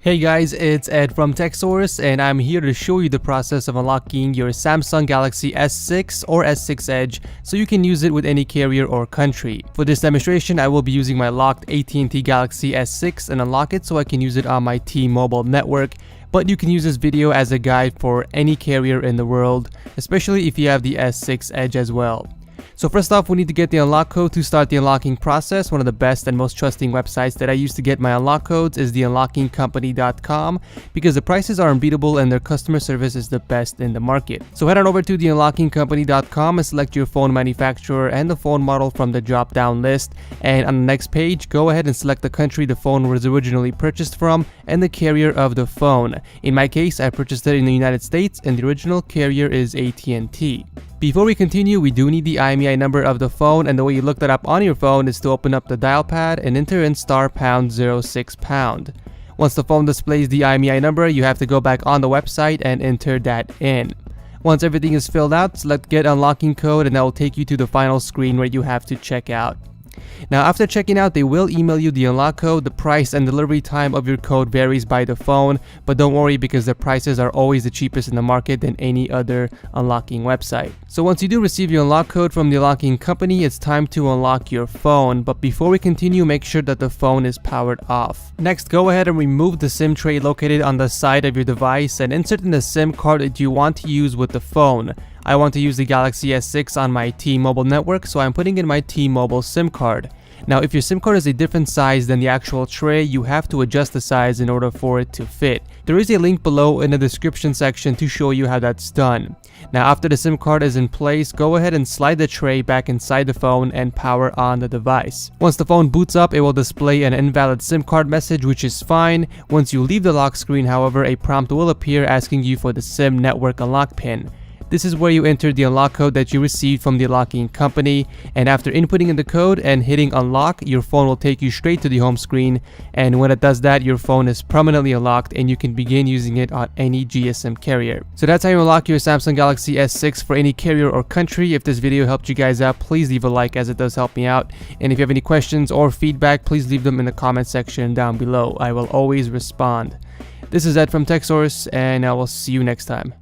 Hey guys, it's Ed from TechSource and I'm here to show you the process of unlocking your Samsung Galaxy S6 or S6 Edge so you can use it with any carrier or country. For this demonstration, I will be using my locked AT&T Galaxy S6 and unlock it so I can use it on my T-Mobile network. But you can use this video as a guide for any carrier in the world, especially if you have the S6 Edge as well. So first off, we need to get the unlock code to start the unlocking process. One of the best and most trusting websites that I use to get my unlock codes is the unlockingcompany.com because the prices are unbeatable and their customer service is the best in the market. So head on over to the unlockingcompany.com and select your phone manufacturer and the phone model from the drop down list. And on the next page, go ahead and select the country the phone was originally purchased from and the carrier of the phone. In my case, I purchased it in the United States and the original carrier is AT&T. Before we continue, we do need the IMEI number of the phone, and the way you look that up on your phone is to open up the dial pad and enter in *#06#. Once the phone displays the IMEI number, you have to go back on the website and enter that in. Once everything is filled out, select Get Unlocking Code and that will take you to the final screen where you have to check out. Now after checking out, they will email you the unlock code. The price and delivery time of your code varies by the phone, but don't worry because the prices are always the cheapest in the market than any other unlocking website. So once you do receive your unlock code from the unlocking company, it's time to unlock your phone. But before we continue, make sure that the phone is powered off. Next, go ahead and remove the SIM tray located on the side of your device and insert in the SIM card that you want to use with the phone. I want to use the Galaxy S6 on my T-Mobile network, so I'm putting in my T-Mobile SIM card. Now, if your SIM card is a different size than the actual tray, you have to adjust the size in order for it to fit. There is a link below in the description section to show you how that's done. Now, after the SIM card is in place, go ahead and slide the tray back inside the phone and power on the device. Once the phone boots up, it will display an invalid SIM card message, which is fine. Once you leave the lock screen, however, a prompt will appear asking you for the SIM network unlock pin. This is where you enter the unlock code that you received from the unlocking company, and after inputting in the code and hitting unlock, your phone will take you straight to the home screen, and when it does that, your phone is permanently unlocked and you can begin using it on any GSM carrier. So that's how you unlock your Samsung Galaxy S6 for any carrier or country. If this video helped you guys out, please leave a like as it does help me out, and if you have any questions or feedback, please leave them in the comment section down below. I will always respond. This is Ed from TechSource, and I will see you next time.